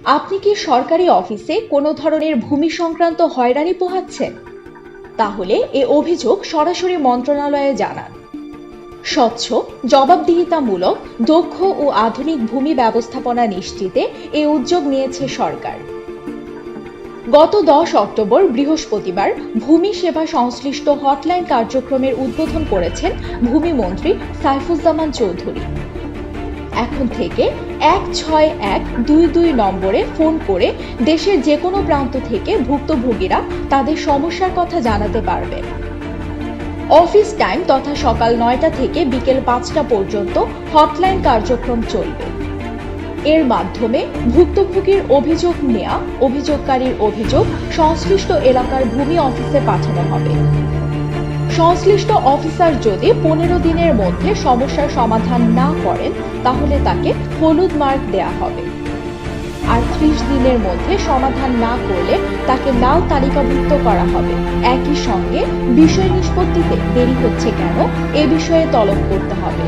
আপনি কি সরকারি অফিসে কোনো ধরনের ভূমি সংক্রান্ত হয়রানি পোহাচ্ছেন? তাহলে এ অভিযোগ সরাসরি মন্ত্রণালয়ে জানান। স্বচ্ছ, জবাবদিহিতামূলক, দক্ষ ও আধুনিক ভূমি ব্যবস্থাপনা নিশ্চিতে এই উদ্যোগ নিয়েছে সরকার। গত 10 অক্টোবর বৃহস্পতিবার ভূমি সেবা সংশ্লিষ্ট হটলাইন কার্যক্রমের উদ্বোধন করেছেন ভূমিমন্ত্রী সাইফুজ্জামান চৌধুরী। এখন থেকে 16122 নম্বরে ফোন করে দেশের যে কোনো প্রান্ত থেকে ভুক্তভোগীরা তাদের সমস্যার কথা জানাতে পারবেন। অফিস টাইম তথা সকাল 9টা থেকে বিকেল 5টা পর্যন্ত হটলাইন কার্যক্রম চলবে। এর মাধ্যমে ভুক্তভোগীর অভিযোগ নেওয়া, অভিযোগকারীর অভিযোগ সংশ্লিষ্ট এলাকার ভূমি অফিসে পাঠানো হবে। সংশ্লিষ্ট অফিসার যদি 15 দিনের মধ্যে সমস্যার সমাধান না করেন তাহলে তাকে হলুদ মার্ক দেয়া হবে, আর 30 দিনের মধ্যে সমাধান না করলে তাকে লাল তালিকাভুক্ত করা হবে। একই সঙ্গে বিষয় নিষ্পত্তিতে দেরি হচ্ছে কেন এ বিষয়ে তলব করতে হবে।